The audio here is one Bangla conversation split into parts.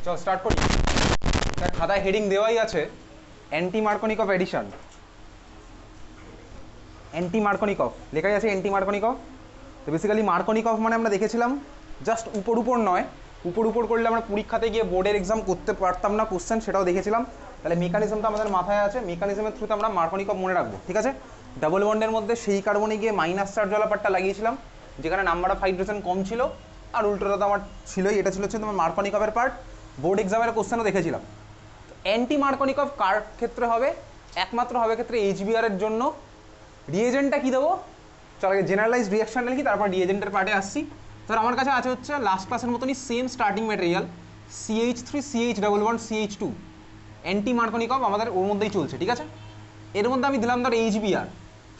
চল স্টার্ট করি। তার খাতায় হেডিং দেওয়াই আছে anti Markovnikov addition. Anti Markovnikov লেখাই আছে অ্যান্টি মার্কনিকভ। তো বেসিক্যালি মার্কনিকভ মানে আমরা দেখেছিলাম জাস্ট উপর উপর নয়, উপর উপর করলে আমরা পরীক্ষাতে গিয়ে বোর্ডের এক্সাম করতে পারতাম না কোশ্চেন, সেটাও দেখেছিলাম। তাহলে মেকানিজমটা আমাদের মাথায় আছে, মেকানিজমের থ্রুতে আমরা মার্কনিকভ মনে রাখবো, ঠিক আছে। ডাবল বন্ডের মধ্যে সেই কার্বনে গিয়ে মাইনাস চার্জ ওয়ালা পার্টটা লাগিয়েছিলাম যেখানে নাম্বার অফ হাইড্রোজেন কম ছিল, আর উল্টোটা তো আমার ছিলই, এটা ছিল হচ্ছে তোমার মার্কনিকভের পার্ট। বোর্ড এক্সামের কোশ্চেনও দেখেছিলাম। অ্যান্টি মার্কনিকভ কার ক্ষেত্রে হবে? একমাত্র হবে ক্ষেত্রে এইচবিআর এর জন্য। রিয়েজেন্টটা কী দেবো? চল আগে জেনারেলাইজ রিয়াকশানটা লিখি, তারপর রিয়েজেন্টের পার্টে আসছি। তো আমার কাছে আছে হচ্ছে লাস্ট ক্লাসের মতনই same starting material CH3CH double bond CH2 anti Markovnikov আমাদের ওর মধ্যেই চলছে, ঠিক আছে। এর মধ্যে আমি দিলাম ধর এইচবিআর।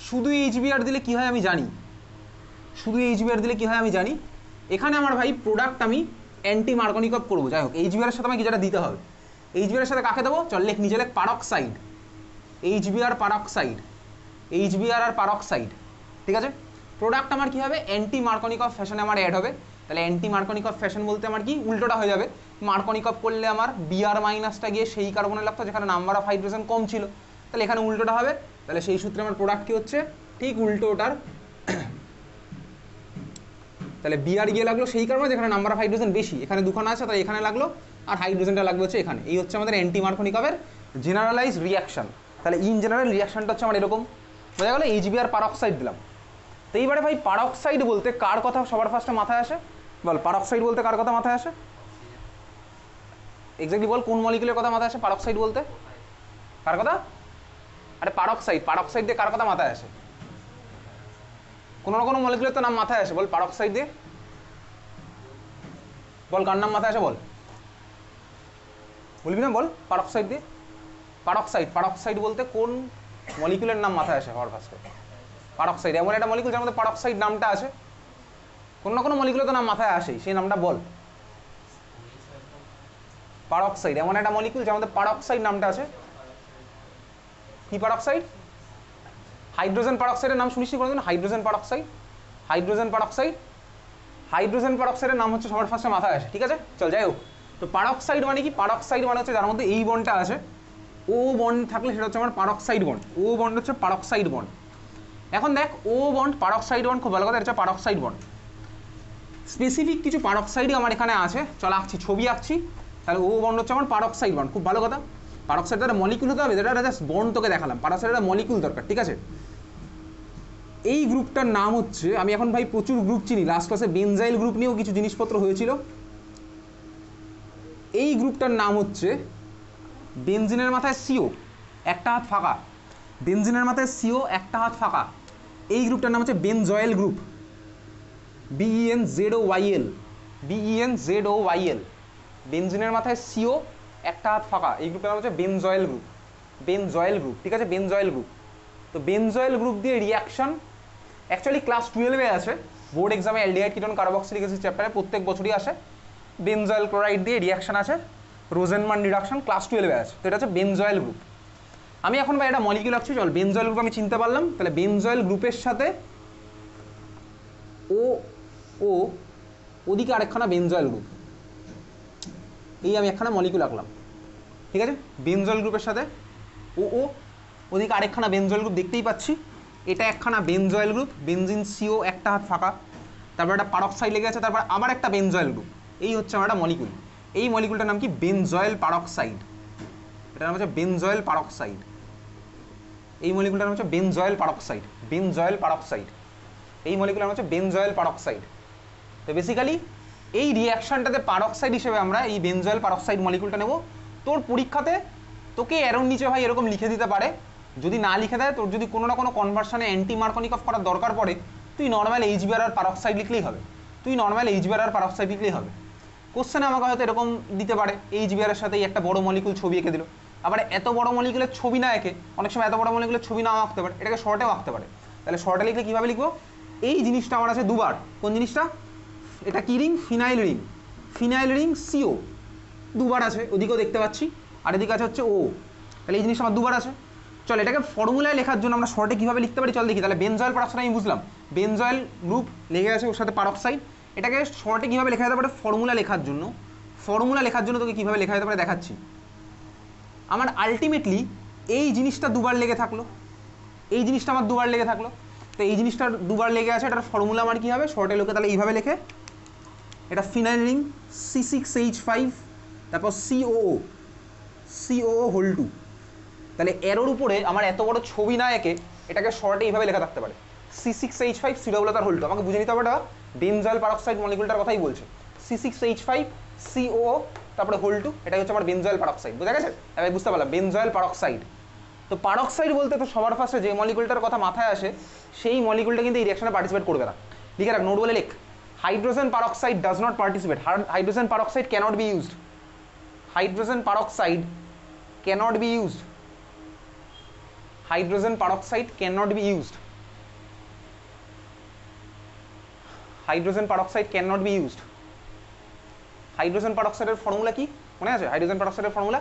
শুধু এইচবিআর দিলে কী হয় আমি জানি, শুধু এইচবিআর দিলে কী হয় আমি জানি। এখানে আমার ভাই প্রোডাক্ট আমি অ্যান্টি মার্কনিকভ করবো। যাই হোক, এইচবিআর এর সাথে আমাকে যেটা দিতে হবে, এইচবিআর এর সাথে কাকে দেবো? চল লেখ, নিচে লেখ পারক্সাইড, এইচবিআর পারক্সাইড, এইচবিআর আর পারক্সাইড, ঠিক আছে। প্রোডাক্ট আমার কী হবে? অ্যান্টি মার্কনিকভ ফ্যাশনে আমার অ্যাড হবে। তাহলে অ্যান্টি মার্কনিকভ ফ্যাশন বলতে আমার কি উল্টোটা হয়ে যাবে। মার্কনিকভ করলে আমার বিআর মাইনাসটা গিয়ে সেই কার্বনে লাগতো যেখানে নাম্বার অফ হাইড্রোজেন কম ছিল, তাহলে এখানে উল্টোটা হবে। তাহলে সেই সূত্রে আমার প্রোডাক্ট কী হচ্ছে? ঠিক উল্টো ওটার। তাহলে বিআর গিয়ে লাগলো সেই কারণে যেখানে নাম্বার অফ হাইড্রোজেন বেশি, এখানে দুখানা আছে তাই এখানে লাগলো, আর হাইড্রোজেনটা লাগবে হচ্ছে এখানে। এই হচ্ছে আমাদের অ্যান্টি মার্কনিকভের জেনারেলাইজ রিয়াকশন। তাহলে ইন জেনারেল রিয়াকশনটা হচ্ছে আমার এরকম, বোঝা গেলো। এইচবিআর পারক্সাইড দিলাম। তো এইবারে ভাই পারক্সাইড বলতে কার কথা সবার ফার্স্টে মাথায় আসে? বল, পারক্সাইড বলতে কার কথা মাথায় আসে? এক্স্যাক্টলি বল, কোন মলিকুলের কথা মাথায় আসে পারক্সাইড বলতে? কার কথা? আরে পারক্সাইড, পারক্সাইড দিয়ে কার কথা মাথায় আসে? কোনো না কোনো মলিকুলের তো নাম মাথায় আসে, বল পারক্সাইড দিয়ে বল, কার নাম মাথায় আসে বল, বলবি না? বল পারক্সাইড দিয়ে। পারক্সাইড, পারক্সাইড বলতে কোন মলিকুলের নাম মাথায় আসে সবার ফার্স্টে? পারক্সাইড এমন একটা মলিকুল যার মধ্যে পারক্সাইড নামটা আছে, কোনো না কোনো মলিকুলের তো নাম মাথায় আসেই, সেই নামটা বল। পারক্সাইড এমন একটা মলিকুল যার মধ্যে পারক্সাইড নামটা আছে। কি পারক্সাইড? হাইড্রোজেন পারক্সাইডের নাম শুনিস কোনোদিন? Hydrogen peroxide, hydrogen peroxide, hydrogen পারক্সাইডের নাম হচ্ছে সবার ফার্স্টে মাথায় আসে, ঠিক আছে। চল যাই হোক, তো পারক্সাইড মানে কি? পারক্সাইড মানে হচ্ছে যার মধ্যে এই বন্ডটা আছে, ও বন্ড থাকলে সেটা হচ্ছে আমার পারক্সাইড বন্ড। ও বন্ড হচ্ছে পারক্সাইড বন্ড। এখন দেখ, ও বন্ড পারক্সাইড বন্ড, খুব ভালো কথা, এটা হচ্ছে পারক্সাইড বন্ড। স্পেসিফিক কিছু পারক্সাইডই আমার এখানে আছে, চল আঁকছি, ছবি আঁকছি। তাহলে ও বন্ড হচ্ছে আমার পারক্সাইড বন্ড, খুব ভালো কথা। পারক্সাইডের একটা মলিকুল হতে হবে, এটা জাস্ট বন্ড তোকে দেখালাম। পারক্সাইডের একটা মলিকুল দরকার, ঠিক আছে। এই গ্রুপটার নাম হচ্ছে, আমি এখন ভাই প্রচুর গ্রুপ চিনি, লাস্ট ক্লাসে বেনজাইল গ্রুপ নিয়েও কিছু জিনিসপত্র হয়েছিল। এই গ্রুপটার নাম হচ্ছে, বেনজিনের মাথায় সিও একটা হাত ফাঁকা, বেনজিনের মাথায় সিও একটা হাত ফাঁকা, এই গ্রুপটার নাম হচ্ছে বেনজয়েল গ্রুপ, BENZOYL, BENZOYL, বেনজিনের মাথায় সিও একটা হাত ফাঁকা, এই গ্রুপটার নাম হচ্ছে বেনজয়েল গ্রুপ, বেনজয়েল গ্রুপ, ঠিক আছে, বেনজয়েল গ্রুপ। তো বেনজয়েল গ্রুপ দিয়ে রিয়াকশন অ্যাকচুয়ালি ক্লাস 12-এ আছে, বোর্ড এক্সামে অ্যালডিহাইড কিটোন কার্বক্সিলিক অ্যাসিড চ্যাপ্টারে প্রত্যেক বছরই আসে। বেনজয়েল ক্লোরাইড দিয়ে রিয়াকশন আছে, রোজেনমান রিডাকশন ক্লাস 12-এ আছে। তো এটা হচ্ছে বেনজয়েল গ্রুপ। আমি এখন ভাই এটা মলিকিউল আঁকছি, চল বেনজয়েল গ্রুপ আমি চিনতে পারলাম। তাহলে বেনজয়েল গ্রুপের সাথে ও ও ওদিকে আরেকখানা বেনজয়েল গ্রুপ, এই আমি একখানা মলিকিউল আঁকলাম, ঠিক আছে। বেনজয়েল গ্রুপের সাথে ও ও ওদিকে আরেকখানা বেনজয়েল গ্রুপ দেখতেই পাচ্ছি, এটা একখানা বেনজয়েল গ্রুপ, বেনজিন সিও একটা হাত ফাঁকা, তারপর একটা পারক্সাইড লেগে আছে, তারপর আবার একটা বেনজয়েল গ্রুপ। এই হচ্ছে আমার একটা মলিকুল। এই মলিকুলটার নাম কি? Benzoyl peroxide. এটার নাম হচ্ছে বেনজয়েল পারক্সাইড। এই মলিকুলটার নাম হচ্ছে বেনজয়েল পারক্সাইড, বেনজয়েল পারক্সাইড। এই মলিকুলের নাম হচ্ছে বেনজয়েল পারক্সাইড। তো বেসিক্যালি এই রিয়াকশনটাতে পারক্সাইড হিসেবে আমরা এই বেনজয়েল পারক্সাইড মলিকুলটা নেব। তোর পরীক্ষাতে তোকে এরর নিচে ভাই এরকম লিখে দিতে পারে, যদি না লিখে দেয়, তোর যদি কোনো না কোনো কনভার্সনে অ্যান্টি মার্কনিকভ করার দরকার পড়ে, তুই নর্মাল এইচবিআর আর পারক্সাইড লিখলেই হবে, তুই নর্মাল এইচবিআর আর পারক্সাইড লিখলেই হবে। কোশ্চেনে আমাকে হয়তো এরকম দিতে পারে, এইচবিআর এর সাথে একটা বড় মলিকুল ছবি এঁকে দিল। আবার এত বড় মলিকুলের ছবি না এঁকে অনেক সময় এত বড় মলিকুলের ছবি নাও আঁকতে পারে, এটাকে শর্টেও আঁকতে পারে। তাহলে শর্টে লিখলে কীভাবে লিখবো? এই জিনিসটা আমার আছে দুবার, কোন জিনিসটা? এটা কি ring? Phenyl ring, phenyl ring CO দুবার আছে, ওদিকেও দেখতে পাচ্ছি, আর এদিকে আছে হচ্ছে ও। তাহলে এই জিনিসটা আমার দুবার আছে। চল এটাকে ফর্মুলায় লেখার জন্য আমরা শর্টে কীভাবে লিখতে পারি চল দেখি। তাহলে বেনজয়েল পারক্সাইড আমি বুঝলাম, বেনজয়েল গ্রুপ লেগে আছে ওর সাথে পারক্সাইড, এটাকে শর্টে কীভাবে লেখা যেতে পারে ফর্মুলা লেখার জন্য? ফর্মুলা লেখার জন্য তোকে কীভাবে লেখা যেতে পারে দেখাচ্ছি। আমার আলটিমেটলি এই জিনিসটা দুবার লেগে থাকলো, এই জিনিসটা আমার দুবার লেগে থাকলো, তো এই জিনিসটা দুবার লেগে আছে, এটার ফর্মুলা আমার কী হবে, শর্টে লোকে তাহলে এইভাবে লেখে, এটা ফিনাইল রিং C6H5 তারপর COO হোল 2। তাহলে এরোর উপরে আমার এত বড় ছবি না এঁকে এটাকে শর্টে এইভাবে লেখা থাকতে পারে C6H5 COO তার হোল 2। আমাকে বুঝে নিতে হবে এটা বেনজয়েল পারক্সাইড মলিকুলটার কথাই বলছে, C6H5 COO তারপরে হোল 2, এটা হচ্ছে আমার বেনজয়েল পারক্সাইড। বুঝা গেছে? এবার বুঝতে পারলাম বেনজয়েল পারক্সাইড। তো পারক্সাইড বলতে তো সবার ফার্স্টে যে মলিকুলটার কথা মাথায় আসে সেই মলিকুলটা কিন্তু এই রিঅ্যাকশনে পার্টিসিপেট করবে না। লিখে রাখ, নোট বলে লেখ, hydrogen peroxide does not participate, hydrogen peroxide cannot be used, hydrogen peroxide cannot be used, hydrogen peroxide cannot be used, hydrogen peroxide cannot be used. Hydrogen পারক্সাইডের ফর্মুলা কি মনে আছে? হাইড্রোজেন পারক্সাইডের ফর্মুলা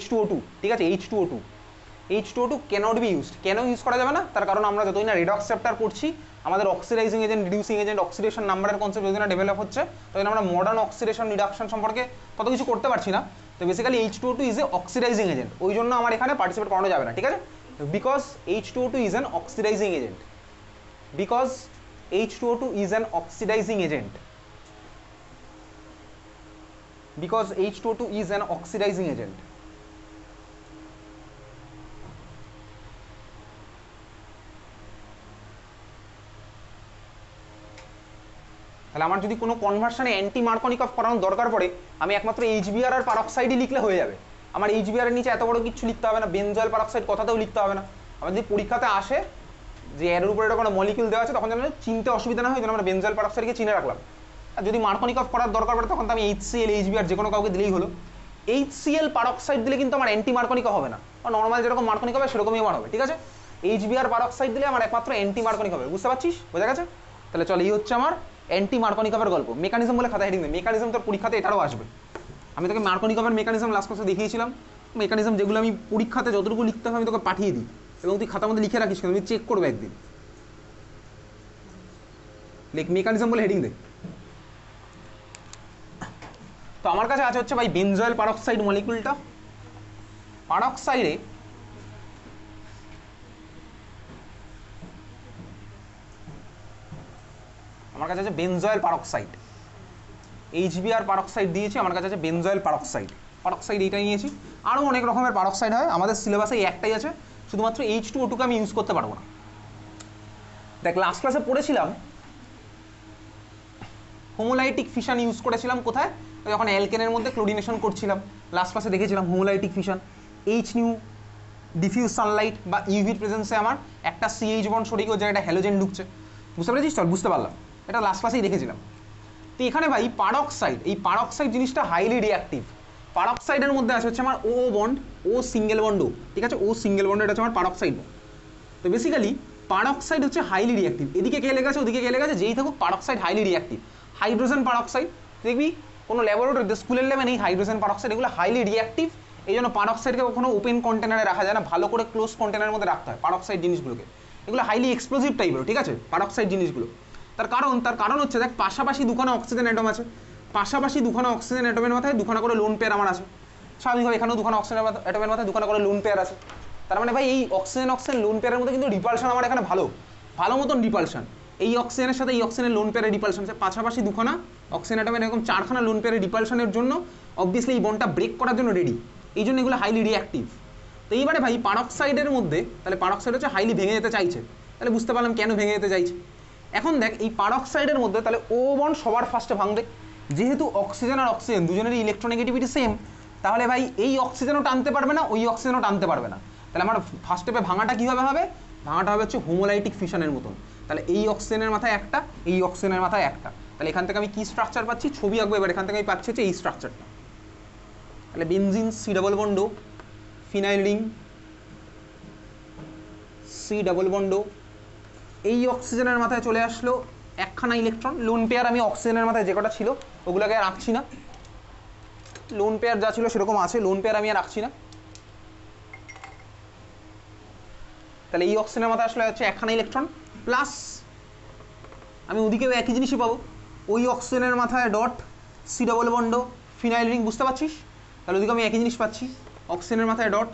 H2O2, ঠিক আছে? H2O2, H2O2 cannot be used. কেন ইউজ করা যাবে না? তার কারণ আমরা যতই না রেডক্স চ্যাপ্টার পড়ছি, আমাদের oxidising agent, reducing agent, oxidation নাম্বারের কনসেপ্ট যদি না ডেভেলপ হচ্ছে, তখন আমরা মডার্ন অক্সিডেশন রিডাকশন সম্পর্কে কত কিছু করতে পারছি না। তো basically H2O2 is a oxidising agent, ওই জন্য আমার এখানে পার্টিসিপেট করানো যাবে না, ঠিক আছে? Because H2O2 is an oxidising agent, because H2O2 is an oxidizing agent, because H2O2 is an oxidizing agent. তাহলে আমার যদি কোনো কনভার্সনে অ্যান্টি মার্কনিকভ করানোর দরকার পড়ে, আমি একমাত্র HBr আর পারক্সাইডই লিখলে হয়ে যাবে। আমার HBr এর নিচে এত বড় কিছু লিখতে হবে না, বেনজয়েল পারক্সাইড কথাতেও লিখতে হবে না। আমার যদি পরীক্ষাতে আসে যে এর উপরে এটা কোনো মলিকিউল দেওয়া আছে, তখন যেন চিনতে অসুবিধা না হয়, যেন আমরা বেনজয়েল পারক্সাইডকে চিনে রাখলাম। আর যদি মার্কনিকভ করার দরকার পড়ে, তখন তো আমি HCl HBr যে কোনো কাউকে দিলেই হলো। HCl পারক্সাইড দিলে কিন্তু আমার অ্যান্টি মার্কনিকভ হবে না, আর নর্মাল যেরকম মার্কনিকভ হবে সেরকমই আমার হবে, ঠিক আছে? HBr পারক্সাইড দিলে আমার একমাত্র অ্যান্টি মার্কনিকভ হবে, বুঝতে পারছিস? বোঝা গেছে? তাহলে চল, এই হচ্ছে আমার অ্যান্টি মার্কনিকভের গল্প। মেকানিজম বলে খাতা হেডিং দেয়, মেকানিজম তোর পরীক্ষাতে এটারও আসবে। আমি তোকে মার্কনিকভের মেকানিজম লাস্ট ক্লাসে দেখিয়েছিলাম, মেকানিজম যেগুলো আমি পরীক্ষাতে যতটুকু লিখতে হবে আমি তোকে পাঠিয়ে দিই, এবং তুই খাতার মধ্যে লিখে রাখিস, তুমি চেক করবে একদিন। লেখ মেকানিজম বলে হেডিং দে। তো আমার কাছে আছে হচ্ছে ভাই বেনজয়েল পারক্সাইড মলিকুলটা। পারক্সাইডে আমার কাছে আছে বেনজয়েল পারক্সাইড, HBr পারক্সাইড দিয়েছি, আমার কাছে আছে বেনজয়েল পারক্সাইড। পারক্সাইড এইটাই নিয়েছি, আরও অনেক রকমের পারক্সাইড হয়, আমাদের সিলেবাসে একটাই আছে, শুধুমাত্র H2O2কে আমি ইউজ করতে পারবো না। দেখ, লাস্ট ক্লাসে পড়েছিলাম হোমোলাইটিক ফিশন ইউজ করেছিলাম কোথায়, যখন অ্যালকেনের মধ্যে ক্লোরিনেশন করছিলাম। লাস্ট ক্লাসে দেখেছিলাম হোমোলাইটিক ফিশন, H ডিফিউজ সানলাইট বা ইউভির প্রেজেন্সে আমার একটা CH বন্ড সরিয়ে গিয়ে জায়গাটা হ্যালোজেন ঢুকছে, বুঝতে পেরেছিস? চল, বুঝতে পারলাম, এটা লাস্ট ক্লাসেই দেখেছিলাম। তো এখানে ভাই পারক্সাইড, এই পারক্সাইড জিনিসটা হাইলি রিঅ্যাক্টিভ। পারক্সাইডের মধ্যে আছে হচ্ছে আমার ও বন্ড, ও সিঙ্গেল বন্ড, ঠিক আছে? ও সিঙ্গেল বন্ড, এটা হচ্ছে আমার পারক্সাইড। তো বেসিক্যালি পারক্সাইড হচ্ছে হাইলি রিঅ্যাক্টিভ। এদিকে কে লেগে আছে, ওদিকে কে লেগে আছে, যেই থাকুক peroxide highly reactive. Hydrogen peroxide দেখবি কোনো ল্যাবরেটরিতে, স্কুলের লেভেল নেই, হাইড্রোজেন পারক্সাইড এগুলো হাইলি রিঅ্যাক্টিভ। এই জন্য পারক্সাইডকে কখনো ওপেন কন্টেনারে রাখা যায় না, ভালো করে ক্লোজ কন্টেনারের মধ্যে রাখতে হয় পারক্সাইড জিনিসগুলোকে। এগুলো হাইলি এক্সপ্লোসিভ টাইপের, ঠিক আছে? পারক্সাইড জিনিসগুলো। তার কারণ হচ্ছে দেখ, পাশাপাশি দুখানা অক্সিজেন অ্যাটম আছে, পাশাপাশি দুখানা অক্সিজেন অ্যাটমের মাথায় দুখানা করে লোন পেয়ার আমার আছে। স্বাভাবিকভাবে এখানেও দুখানা অক্সিজেন অ্যাটমের মাথায় দুখানা করে লোন পেয়ার আছে। তার মানে ভাই এই অক্সিজেন লোন পেয়ারের মধ্যে কিন্তু রিপালশন আমার এখানে ভালো মতন রিপালশন। এই অক্সিজেনের সাথে এই অক্সিজেনের লোন পেয়ারের রিপালশন আছে, পাশাপাশি দুখানা অক্সিজেন অ্যাটমের এরকম চারখানা লোন পেয়ারের রিপালশনের জন্য অবভিয়াসলি এই বন্ডটা ব্রেক করার জন্য রেডি, এই জন্য এগুলো হাইলি রিঅ্যাক্টিভ। তো এইবারে ভাই পারক্সাইডের মধ্যে, তাহলে পারক্সাইড হচ্ছে হাইলি ভেঙে যেতে চাইছে, তাহলে বুঝতে পারলাম কেন ভেঙে যেতে চাইছে। এখন দেখ, এই পারক্সাইডের মধ্যে তাহলে ও বন্ড সবার ফার্স্টে ভাঙবে, যেহেতু অক্সিজেন আর অক্সিজেন দুজনেরই ইলেকট্রোনেগেটিভিটি সেম, তাহলে ভাই এই অক্সিজেনও টানতে পারবে না, ওই অক্সিজেনও টানতে পারবে না। তাহলে আমার ফার্স্ট স্টেপে ভাঙাটা কীভাবে হবে? ভাঙাটা হবে হচ্ছে হোমোলাইটিক ফিশনের মতন। তাহলে এই অক্সিজেনের মাথায় একটা, এই অক্সিজেনের মাথায় একটা, তাহলে এখান থেকে আমি কি স্ট্রাকচার পাচ্ছি, ছবি আঁকবো এবার। এখান থেকে আমি পাচ্ছি হচ্ছে এই স্ট্রাকচারটা। তাহলে benzene C double bond, phenyl ring C double bond, এই অক্সিজেনের মাথায় চলে আসলো একখানা ইলেকট্রন। লোন পেয়ার আমি অক্সিজেনের মাথায় যে কটা ছিল ওগুলোকে আর রাখছি না, লোন পেয়ার যা ছিল সেরকম আছে, লোন পেয়ার আমি আর রাখছি না। তাহলে এই অক্সিজেনের মাথায় আসলে হচ্ছে একখানা ইলেকট্রন, প্লাস আমি ওদিকেও একই জিনিসই পাবো, ওই অক্সিজেনের মাথায় dot C double bond, phenyl ring, বুঝতে পারছিস? তাহলে ওদিকে আমি একই জিনিস পাচ্ছি, অক্সিজেনের মাথায় dot,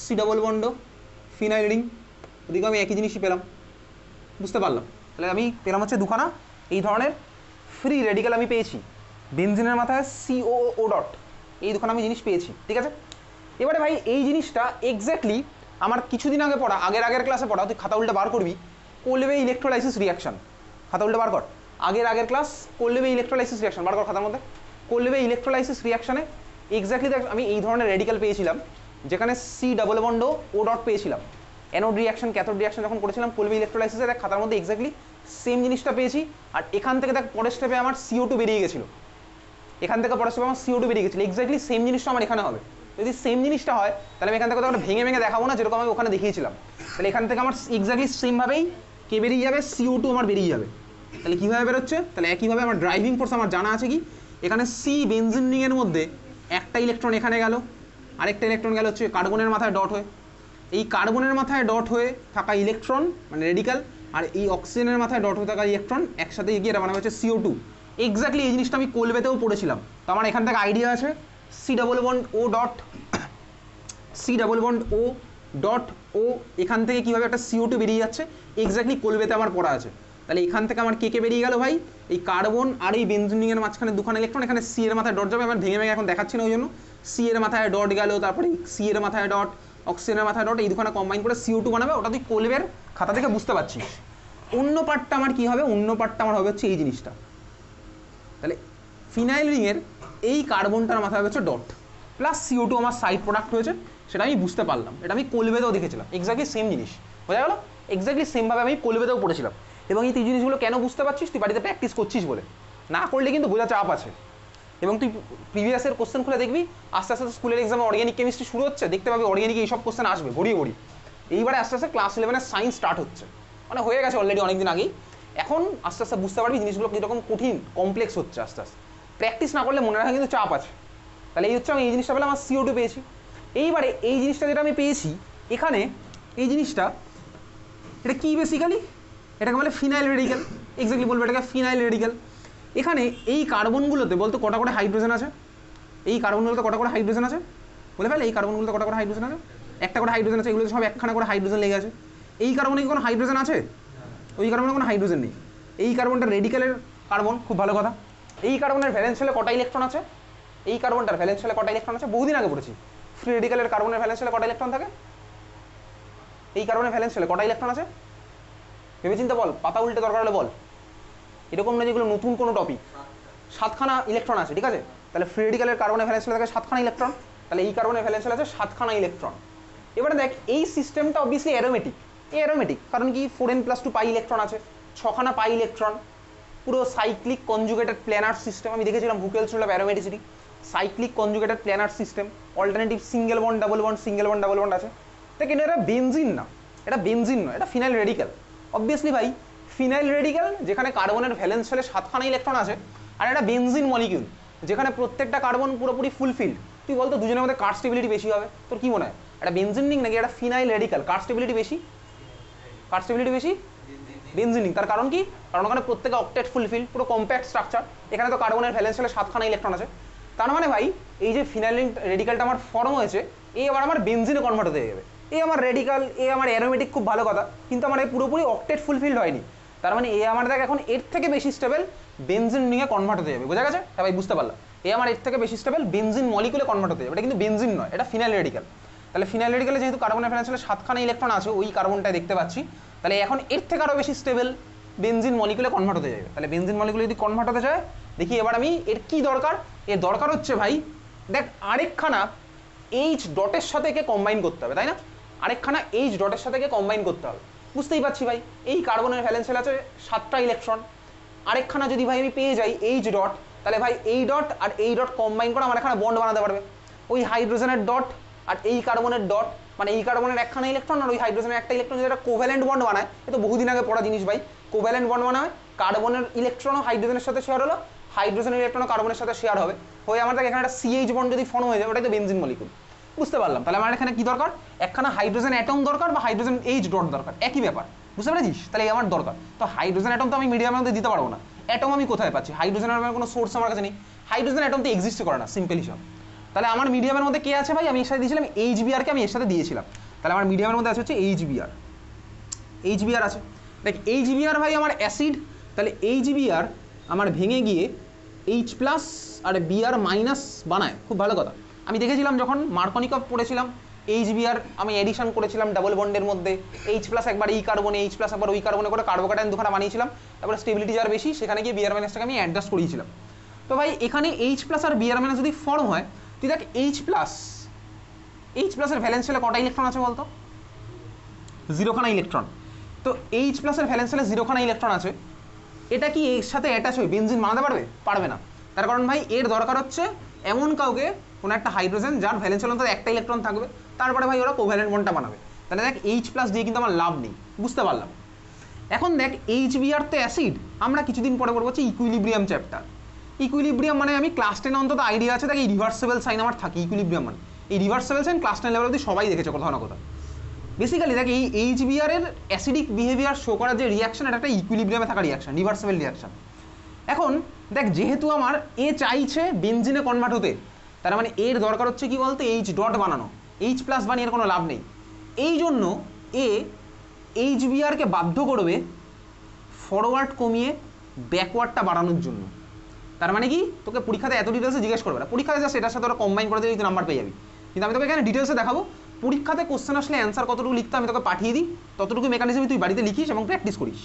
C double bond, phenyl ring, ওদিকে আমি একই জিনিসই পেলাম, বুঝতে পারলাম? তাহলে আমি পেলাম হচ্ছে দুখানা এই ধরনের ফ্রি রেডিক্যাল আমি পেয়েছি, বেনজিনের মাথায় COO ডট, এই দুখানা আমি জিনিস পেয়েছি, ঠিক আছে? এবারে ভাই এই জিনিসটা এক্স্যাক্টলি আমার কিছুদিন আগে পড়া, আগের ক্লাসে পড়া, তুই খাতা উল্টে বার করবি, কোলবে ইলেকট্রোলাইসিস রিয়াকশন, খাতা উল্টে বার কর, আগের ক্লাস কোলবে ইলেকট্রোলাইসিস রিয়াকশন বার কর খাতার মধ্যে। কোলবে ইলেকট্রোলাইসিস রিয়াকশনে এক্স্যাক্টলি দেখ আমি এই ধরনের রেডিক্যাল পেয়েছিলাম, যেখানে C double bond O dot পেয়েছিলাম, অ্যানোড রিয়াকশন ক্যাথোড রিয়াকশন যখন করেছিলাম কোলবে ইলেকট্রোলাইসিসে, দেখ খাতার মধ্যে এক্স্যাক্টলি সেম জিনিসটা পেয়েছি। আর এখান থেকে দেখ পরের স্টেপে আমার CO2 বেরিয়ে গেছিলো, এখান থেকে পরের স্টেপে আমার CO2 বেরিয়ে গেছিলো, এক্স্যাক্টলি সেম জিনিসটা আমার এখানে হবে। যদি সেম জিনিসটা হয় তাহলে আমি এখান থেকে তো ভেঙে দেখাবো না, যেরকম আমি ওখানে দেখিয়েছিলাম। তাহলে এখান থেকে আমার এক্স্যাক্টলি সেমভাবেই কে বেরিয়ে যাবে, CO2 আমার বেরিয়ে যাবে। তাহলে কীভাবে বেরোচ্ছে, তাহলে একইভাবে আমার ড্রাইভিং ফোর্স আমার জানা আছে কি, এখানে সি বেনজিন রিংয়ের মধ্যে একটা ইলেকট্রন এখানে গেল, আরেকটা ইলেকট্রন গেল হচ্ছে কার্বনের মাথায় ডট হয়ে, এই কার্বনের মাথায় ডট হয়ে থাকা ইলেকট্রন মানে রেডিক্যাল, আর এই অক্সিজেনের মাথায় ডট হয়ে থাকা ইলেকট্রন একসাথে গিয়ে এটা মানে হচ্ছে CO2। এক্স্যাক্টলি এই জিনিসটা আমি কোলবেতেও পড়েছিলাম, তো আমার এখান থেকে আইডিয়া আছে C double bond O dot, C double bond O dot ও, এখান থেকে কীভাবে একটা CO2 বেরিয়ে যাচ্ছে, এক্স্যাক্টলি কোলবেতে আমার পড়া আছে। তাহলে এখান থেকে আমার কে বেরিয়ে গেল ভাই, এই কার্বন আর এই বেনজিন রিংয়ের মাঝখানে দুখানা ইলেকট্রন, এখানে সি এর মাথায় ডট যাবে, আমার ভেঙে এখন দেখাচ্ছি না ওই জন্য, সি এর মাথায় ডট গেল, তারপরে সি এর মাথায় ডট, অক্সিজেনের মাথায় ডট, এই দুখানা কম্বাইন করে CO2 বানাবে, ওটা তুই কোলবের খাতা থেকে বুঝতে পারছিস। অন্য পার্টটা আমার কী হবে, অন্য পার্টটা আমার হবে হচ্ছে এই জিনিসটা। তাহলে ফিনাইল রিংয়ের এই কার্বনটার মাথায় হবে হচ্ছে ডট, প্লাস CO2 আমার সাইড প্রোডাক্ট হয়েছে, সেটা আমি বুঝতে পারলাম, এটা আমি কোলবেতেও দেখেছিলাম, এক্স্যাক্টলি সেম জিনিস, বোঝা গেল? এক্স্যাক্টলি সেমভাবে আমি কোলবেতেও পড়েছিলাম। এবং এই তুই জিনিসগুলো কেন বুঝতে পারছিস, তুই বাড়িতে প্র্যাকটিস করছিস বলে, না করলে কিন্তু বোঝা চাপ আছে। এবং তুই প্রিভিয়াসের কোশ্চেন খুলে দেখবি, আস্তে আস্তে স্কুলের এক্সামে অর্গ্যানিক কেমিস্ট্রি শুরু হচ্ছে, দেখতে পাবি অর্গ্যানিক এইসব কোশ্চেন আসবে ভরিয়ে। এইবারে আস্তে আস্তে ক্লাস 11-এর সায়েন্স স্টার্ট হচ্ছে, মানে হয়ে গেছে অলরেডি অনেকদিন আগেই, এখন আস্তে আস্তে বুঝতে পারবি জিনিসগুলো কীরকম কঠিন কমপ্লেক্স হচ্ছে আস্তে আস্তে, প্র্যাকটিস না করলে মনে রাখা কিন্তু চাপ আছে। তাহলে এই হচ্ছে আমি এই জিনিসটা পেলাম, আমার CO2 পেয়েছি। এইবারে এই জিনিসটা যেটা আমি পেয়েছি এখানে, এই জিনিসটা এটা কি বেসিক্যালি, এটাকে বলে ফিনাইল রেডিক্যাল, এক্স্যাক্টলি বলবো এটাকে ফিনাইল রেডিক্যাল। এখানে এই কার্বনগুলোতে বলতো কটা করে হাইড্রোজেন আছে, এই কার্বনগুলোতে কটা করে হাইড্রোজেন আছে বলে ফেলে, এই কার্বনগুলোতে কটা করে হাইড্রোজেন আছে, একটা করে হাইড্রোজেন আছে, এগুলোতে সব একখানা করে হাইড্রোজেন লেগে আছে। এই কার্বনে কি কোনো হাইড্রোজেন আছে, ওই কার্বনে কোনো হাইড্রোজেন নেই। এই কার্বনটা রেডিক্যালের কার্বন, খুব ভালো কথা। এই কার্বনের ভ্যালেন্স শেলে কটা ইলেকট্রন আছে, এই কার্বনটার ভ্যালেন্স শেলে কটা ইলেকট্রন আছে, বহুদিন আগে পড়েছি। ফ্রি রেডিক্যালের কার্বনের ভ্যালেন্স শেলে কটা ইলেকট্রন থাকে, এই কার্বনের ভ্যালেন্স শেলে কটা ইলেকট্রন আছে, ভেবেচিন্তে বল, পাতা উল্টে দরকার হলে বল, এরকম না যেগুলো নতুন কোনো টপিক। 7খানা ইলেকট্রন আছে, ঠিক আছে? তাহলে ফ্রি রেডিক্যালের কার্বনের ভ্যালেন্স শেলে থাকে 7খানা ইলেকট্রন, তাহলে এই কার্বনের ভ্যালেন্স শেলে আছে 7খানা ইলেকট্রন। এবারে দেখ এই সিস্টেমটা অবভিয়াসলি অ্যারোমেটিক, কারণ কি 4n+2 পাই ইলেকট্রন আছে, 6খানা পাই ইলেকট্রন, পুরো সাইক্লিক কনজুগেটেড প্ল্যানার সিস্টেম। আমি দেখেছিলাম Huckel's rule of aromaticity, cyclic conjugated planar system, alternative single bond double bond আছে। দেখ এটা বেনজিন না, এটা বেনজিন নয়, এটা ফিনাইল রেডিক্যাল। অবভিয়াসলি ভাই ফিনাইল রেডিক্যাল যেখানে কার্বনের ভ্যালেন্স শেলে 7খানা ইলেকট্রন আছে, আর একটা বেনজিন মলিকিউল যেখানে প্রত্যেকটা কার্বন পুরোপুরি ফুলফিল্ড। তুই বলতো দুজনের মধ্যে কার স্টেবিলিটি বেশি হবে, তোর কি মনে হয়, একটা বেনজিন রিং নাকি একটা ফিনাইল রেডিক্যাল, কার স্টেবিলিটি বেশি? Benzene ring. তার কারণ কি, কারণ ওখানে প্রত্যেকে অক্টেট ফুলফিল, পুরো কম্প্যাক্ট স্ট্রাকচার, এখানে তো কার্বনের ভ্যালেন্স শেলে 7খানা ইলেকট্রন আছে। তার মানে ভাই এই যে ফিনাইল রেডিক্যালটা আমার ফর্ম হয়েছে, এই আবার আমার বেনজিনে কনভার্ট হতে যাবে। এই আমার রেডিক্যাল, এই আমার অ্যারোমেটিক, খুব ভালো কথা, কিন্তু আমার এই পুরোপুরি অক্টেট ফুলফিল্ড হয়নি। তার মানে এই আমার দেখ এখন এর থেকে বেশি স্টেবল বেনজিন রিংয়ে কনভার্ট হতে যাবে, বোঝা গেছে? হ্যাঁ ভাই বুঝতে পারলাম, এই আমার এর থেকে বেশি স্টেবল বেনজিন মলিকুলে কনভার্ট হতে যাবে, এটা কিন্তু বেনজিন নয়, এটা ফিনাইল রেডিক্যাল। তাহলে ফিনাইল রেডিক্যালে যেহেতু কার্বনের ভ্যালেন্স শেলে 7খানা ইলেকট্রন আছে, ওই কার্বনটাই দেখতে পাচ্ছি, তাহলে এখন এর থেকে আরও বেশি স্টেবল বেনজিন মলিকুলে কনভার্ট হতে যাবে। তাহলে বেনজিন মলিকুলে যদি কনভার্ট হতে যায়, দেখি এবার আমি এর কি দরকার, এর দরকার হচ্ছে ভাই দেখ আরেকখানা এইচ ডটের সাথে একে কম্বাইন করতে হবে, তাই না? আরেকখানা এইচ ডটের সাথে একে কম্বাইন করতে হবে, বুঝতেই পারছি ভাই। এই কার্বনের ভ্যালেন্স শেল আছে 7টা ইলেকট্রন, আরেকখানা যদি ভাই আমি পেয়ে যাই এইচ ডট, তাহলে ভাই এই ডট আর এই ডট কম্বাইন করে আমার এখানে বন্ড বানাতে পারবে। ওই হাইড্রোজেনের ডট আর এই কার্বনের ডট, মানে এই কার্বনের একখানা ইলেকট্রন আর ওই হাইড্রোজেনের একটা ইলেকট্রন যেটা কোভ্যালেন্ট বন্ড বানায়, এ তো বহুদিন আগে পড়া জিনিস ভাই। কোভ্যালেন্ট বন্ড বানায়, কার্বনের ইলেকট্রনও হাইড্রোজেনের সাথে শেয়ার হলো, হাইড্রোজেনের ইলেকট্রনও কার্বনের সাথে শেয়ার হবে, হয়ে আমার এখানে একটা CH বন্ড যদি ফর্ম হয়ে যায়, ওটাই তো বেনজিন মলিকুল, বুঝতে পারলাম। তাহলে আমার এখানে কি দরকার, একখানা হাইড্রোজেন অ্যাটম দরকার বা হাইড্রোজেন এইচ ডট দরকার, একই ব্যাপার, বুঝতে পেরেছিস? তাহলে আমার দরকার তো হাইড্রোজেন অ্যাটম, তো আমি মিডিয়ামের মধ্যে দিতে পারবো না। অ্যাটম আমি কোথায় পাচ্ছি, হাইড্রোজেনের কোনো সোর্স আমার কাছে নেই, হাইড্রোজেন অ্যাটম তো এক্সিস্ট করে না, সিম্পল হিসাব। তাহলে আমার মিডিয়ামের মধ্যে কে আছে ভাই, আমি এর সাথে দিয়েছিলাম HBr কে, আমি এর সাথে দিয়েছিলাম। তাহলে আমার মিডিয়ামের মধ্যে আছে হচ্ছে HBr আছে। দেখ HBr ভাই আমার অ্যাসিড, তাহলে HBr আমার ভেঙে গিয়ে H প্লাস আর Br মাইনাস বানায়, খুব ভালো কথা। আমি দেখেছিলাম যখন মার্কনিকভ পড়েছিলাম, HBr আমি এডিশন করেছিলাম ডাবল বন্ডের মধ্যে, H প্লাস একবার এই কার্বনে, H প্লাস একবার ওই কার্বনে করে কার্বোক্যাটায়ন দুখানা বানিয়েছিলাম, তারপরে স্টেবিলিটি যার বেশি সেখানে গিয়ে Br মাইনাসটাকে আমি অ্যাডজাস্ট করিয়েছিলাম। তো ভাই এখানে H প্লাস আর Br মাইনাস যদি ফর্ম হয়, তুই দেখ H প্লাসের ভ্যালেন্স শেলে কটা ইলেকট্রন আছে বলতো, 0খানা ইলেকট্রন। তো H প্লাসের ভ্যালেন্স শেলে 0খানা ইলেকট্রন আছে, এটা কি এর সাথে অ্যাটাচ হয়ে বেনজিন বানাতে পারবে? পারবে না। তার কারণ ভাই এর দরকার হচ্ছে এমন কাউকে, কোনো একটা হাইড্রোজেন যার ভ্যালেন্স শেলে অন্তত একটা ইলেকট্রন থাকবে, তারপরে ভাই ওরা কোভ্যালেন্ট বন্ডটা বানাবে। তাহলে দেখ H প্লাস দিয়ে কিন্তু আমার লাভ নেই, বুঝতে পারলাম। এখন দেখ HBr তো অ্যাসিড, আমরা কিছুদিন পরে পড়বো হচ্ছে ইকুইলিব্রিয়াম চ্যাপ্টার। ইকুইলিব্রিয়াম মানে আমি ক্লাস 10 অন্তত আইডিয়া আছে, দেখ এই রিভার্সেবল সাইন আমার থাকে। ইকুইলিব্রিয়াম মানে এই রিভার্সেবল সাইন ক্লাস 10 লেভেল অবধি সবাই দেখেছে কোথাও না কোথাও। বেসিক্যালি দেখ এই HBr এর অ্যাসিডিক বিহেভিয়ার শো করার যে রিয়াকশন, এটা একটা ইকুইলিব্রিয়ামে থাকা রিয়াকশন, রিভার্সেবল রিয়াকশন। এখন দেখ যেহেতু আমার এ চাইছে বেনজিনে কনভার্ট হতে, তার মানে এর দরকার হচ্ছে কি বলতে H ডট বানানো, H প্লাস বানিয়ে এর কোনো লাভ নেই। এই জন্য এ HBr কে বাধ্য করবে ফরওয়ার্ড কমিয়ে ব্যাকওয়ার্ডটা বাড়ানোর জন্য। তার মানে কি, তোকে পরীক্ষাতে এত ডিটেলসে জিজ্ঞেস করবে না, পরীক্ষাতে জাস্ট এটার সাথে ওরা কম্বাইন করে দিলে তুই নাম্বার পেয়ে যাবি। কিন্তু আমি তোকে এখানে ডিটেলসে দেখাবো, পরীক্ষাতে কোশ্চেন আসলে অ্যান্সার কতটুকু লিখতে আমি তোকে পাঠিয়ে দিই, ততটুকু মেকানিজমে তুই বাড়িতে লিখিস এবং প্র্যাকটিস করিস।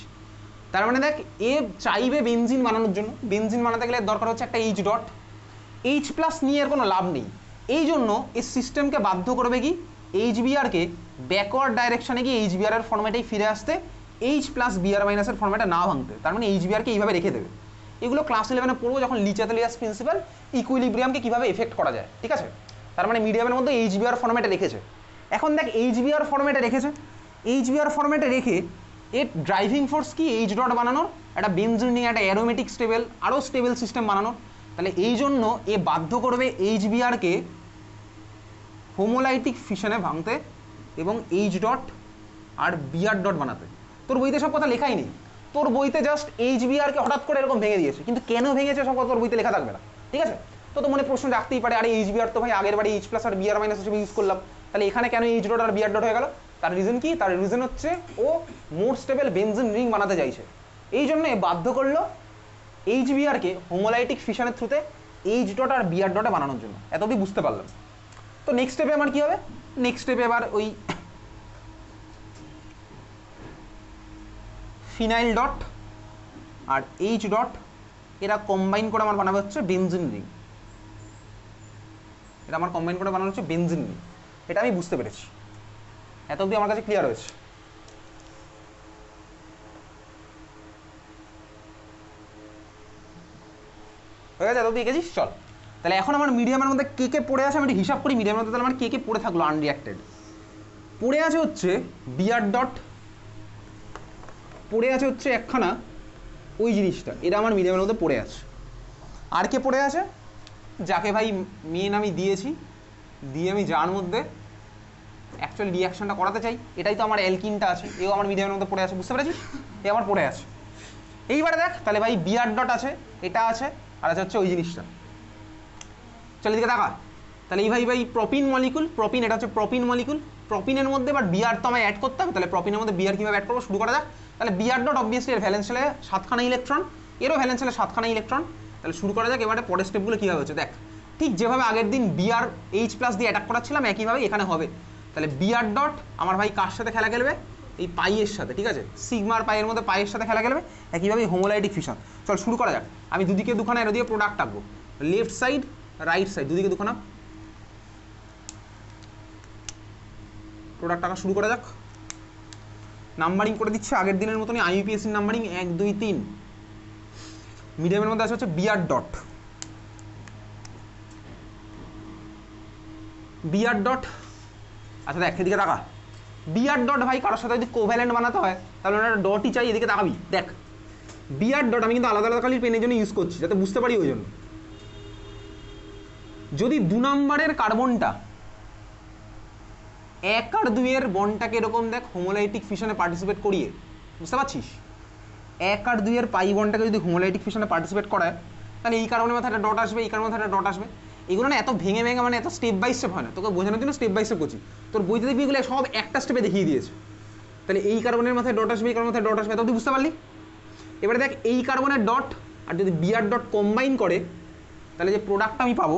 তার মানে দেখ এ চাইবে বেনজিন বানানোর জন্য, বেনজিন বানাতে গেলে দরকার হচ্ছে একটা H ডট, H প্লাস নিয়ে এর কোনো লাভ নেই। এই জন্য এই সিস্টেমকে বাধ্য করবে কি HBr কে ব্যাকওয়ার্ড ডাইরেকশনে গিয়ে HBr এর ফর্মেটেই ফিরে আসতে, H প্লাস Br মাইনাসের ফর্মেটে না ভাঙতে। তার মানে HBr কে এইভাবে রেখে দেবে। এগুলো ক্লাস 11-এ পড়বো যখন লিচাতেলিয়াস প্রিন্সিপাল, ইকুইলিব্রিয়ামকে কীভাবে এফেক্ট করা যায়, ঠিক আছে। তার মানে মিডিয়ামের মধ্যে HBr ফর্মেটে রেখেছে। এখন দেখ HBr ফর্মেটে রেখেছে, HBr ফর্মেটে রেখে এর ড্রাইভিং ফোর্স কি H ডট বানানোর, একটা বেনজিন নিয়ে একটা অ্যারোমেটিক স্টেবল, আরও স্টেবল সিস্টেম বানানোর। তাহলে এই জন্য এ বাধ্য করবে HBr কে হোমোলাইটিক ফিশনে ভাঙতে এবং H ডট আর Br ডট বানাতে। তোর বইতে সব কথা লেখাই নেই, তোর বইতে জাস্ট HBr কে হঠাৎ করে এরকম ভেঙে দিয়েছে, কিন্তু কেন ভেঙেছে সব কথা তোর বইতে লেখা থাকবে না, ঠিক আছে। তো মনে প্রশ্ন রাখতেই পারে, আরে HBr তো ভাই আগের বারে H প্লাস আর Br মাইনাস হিসেবে ইউজ করলাম, তাহলে এখানে কেন H ডট আর Br ডট হয়ে গেল? তার রিজন কি? তার রিজন হচ্ছে ও মোর স্টেবল বেনজিন রিং বানাতে চাইছে, এই জন্য বাধ্য করলো HBr কে হোমোলাইটিক ফিশনের থ্রুতে H ডট আর Br ডটে বানানোর জন্য। এত অবধি বুঝতে পারলাম। তো নেক্সট স্টেপে আমার কি হবে? নেক্সট স্টেপে এবার ওই ফিনাইল ডট আর H ডট এরা কম্বাইন করে আমার বানাবে হচ্ছে বেনজিন রিং। এটা আমার কম্বাইন করে বানানো হচ্ছে বেনজিন রিং, এটা আমি বুঝতে পেরেছি। এত অবধি আমার কাছে ক্লিয়ার হয়েছে। হয়ে গেছে? এত অবধি এঁকেছিস? চল তাহলে এখন আমার মিডিয়ামের মধ্যে কে কে পড়ে আছে আমি একটু হিসাব করি। মিডিয়ামের মধ্যে তাহলে আমার কে কে পড়ে থাকলো আনরিয়াক্টেড? পড়ে আছে হচ্ছে Br ডট, পড়ে আছে হচ্ছে একখানা ওই জিনিসটা, এটা আমার মিডিয়ামের মধ্যে পড়ে আছে। আর কে পড়ে আছে? যাকে ভাই মেন আমি দিয়েছি, দিয়ে আমি যার মধ্যে অ্যাকচুয়াল রিয়াকশনটা করাতে চাই, এটাই তো আমার অ্যালকিনটা আছে, এও আমার মিডিয়ামের মধ্যে পড়ে আছে, বুঝতে পেরেছিস? এ আমার পড়ে আছে। এইবারে দেখ তাহলে ভাই Br ডট আছে, এটা আছে, আর আছে হচ্ছে ওই জিনিসটা। চল এদিকে দেখা। তাহলে এই ভাই প্রোপিন মলিকুল, প্রোপিন, এটা হচ্ছে প্রোপিন মলিকুল। প্রোপিনের মধ্যে বাট Br তো আমায় অ্যাড করতে হবে, তাহলে প্রোপিনের মধ্যে Br কীভাবে অ্যাড করবো শুরু করা যাক। তাহলে Br ডট অবভিয়াসলি এর ভ্যালেন্স শেলে 7খানা ইলেকট্রন, এরও ভ্যালেন্স শেলে 7খানা ইলেকট্রন। তাহলে শুরু করা যাক। এবারে পরের স্টেপগুলো কীভাবে হচ্ছে দেখ, ঠিক যেভাবে আগের দিন Br H প্লাস দিয়ে অ্যাটাক করাচ্ছিলাম একইভাবে এখানে হবে। তাহলে Br ডট আমার ভাই কার সাথে খেলা খেলবে? এই পাইয়ের সাথে, ঠিক আছে, সিগমার পাইয়ের মধ্যে পাইয়ের সাথে খেলা খেলবে, একইভাবে হোমোলাইটিক ফিশন। চল শুরু করা যাক। আমি দুদিকে দুখানা এর দিয়ে প্রোডাক্ট আঁকবো, লেফট সাইড রাইট সাইড দুদিকে দুখানা প্রোডাক্ট আঁকা শুরু করা যাক। নাম্বারিং করে দিচ্ছে আগের দিনের মতনই, IUPAC নাম্বারিং 1 2 3। মিডিয়ামের মধ্যে আছে হচ্ছে Br ডট, Br ডট। আচ্ছা দেখ এদিকে তাকা, Br ডট ভাই কারোর সাথে যদি কোভ্যালেন্ট বানাতে হয় তাহলে একটা ডটই চাই, এদিকে তাকাবি। দেখ Br ডট আমি কিন্তু আলাদা আলাদা কালির পেনের জন্য ইউজ করছি যাতে বুঝতে পারি, ওই জন্য যদি 2 নম্বরের কার্বনটা 1 আর 2 এর বন্ডটাকে এরকম দেখ হোমোলাইটিক ফিশনে পার্টিসিপেট করিয়ে, বুঝতে পারছিস, 1 আর 2 এর পাই বন্ডটাকে যদি হোমোলাইটিক ফিশনে পার্টিসিপেট করায়, তাহলে এই কার্বনের মাথায় একটা ডট আসবে, এই কার্বনের মাথায় একটা ডট আসবে। এগুলো না এত ভেঙে ভেঙে মানে এত স্টেপ বাই স্টেপ হয় না, তোকে বোঝানোর জন্য স্টেপ বাই স্টেপ করছি। তোর বইতে দেখবি এগুলো সব একটা স্টেপে দেখিয়ে দিয়েছে। তাহলে এই কার্বনের মাথায় ডট আসবে, এই কার্বনের মাথায় ডট আসবে, এত তুই বুঝতে পারলি? এবারে দেখ এই কার্বনের ডট আর যদি বিআর ডট কম্বাইন করে তাহলে যে প্রোডাক্টটা আমি পাবো,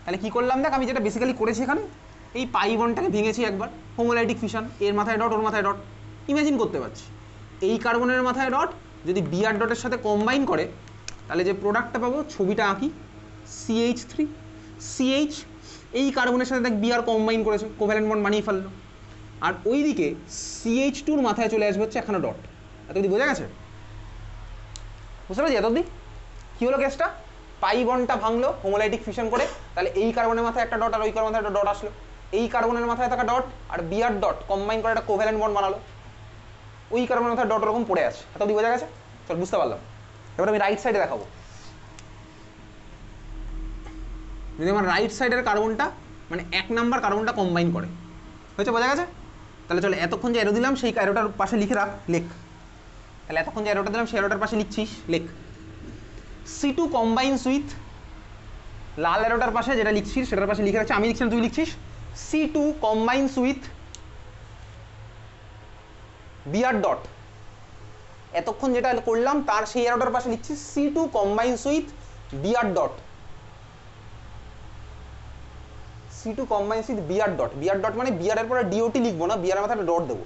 তাহলে কী করলাম দেখ, আমি যেটা বেসিক্যালি করেছি এখানে এই পাই বন্ডটাকে ভেঙেছি একবার, হোমোলাইটিক ফিশন, এর মাথায় ডট ওর মাথায় ডট, ইমাজিন করতে পারছি এই কার্বনের মাথায় ডট যদি বিআর ডটের সাথে কম্বাইন করে তাহলে যে প্রোডাক্টটা পাবো, ছবিটা আঁকি, CH3 CH, এই কার্বনের সাথে দেখ বিআর কম্বাইন করেছে, কোভ্যালেন্ট বন্ড বানিয়ে ফেললো, আর ওইদিকে CH2-র মাথায় চলে আসবে হচ্ছে এখানে ডট। এতদিন বোঝা গেছে? বুঝতে পারছি এতদিন কী হলো কেসটা? পাই বন্ডটা ভাঙলো হোমোলাইটিক ফিশন করে, তাহলে এই কার্বনের মাথায় একটা ডট আর ওই কার্বনের মাথায় একটা ডট আসলো, এই কার্বনের মাথায় থাকা ডট আর বিআর ডট কম্বাইন করে একটা কোভ্যালেন্ট বন্ড বানালো, ওই কার্বনের মাথায় ডট ওরকম পড়ে আছে। এতদিন বোঝা গেছে? চল বুঝতে পারলাম। এবার আমি রাইট সাইডে দেখাবো। যদি আমার রাইট সাইডের কার্বনটা মানে 1 নাম্বার কার্বনটা কম্বাইন করে, হয়েছে? বোঝা গেছে? তাহলে চলো এতক্ষণ যে অ্যারো দিলাম সেই অ্যারোটার পাশে লিখে রাখ, লেখ। তাহলে এতক্ষণ যে অ্যারোটা দিলাম সেই অ্যারোটার পাশে লিখছিস, লেখ C2 combines with, Lal aerator পাশে যেটা লিখছিস সেটার পাশে লিখে রাখছি, আমি লিখছিলাম তুই লিখছিস, C2 combines with BR dot. এতক্ষণ যেটা করলাম তার সেই অ্যারোটার পাশে লিখছিস C2 combines with BR dot, C2 combines with BR dot. BR dot মানে বিআরের পরে ডিওটি লিখবো না, বিআরের মাথায় ডট দেবো,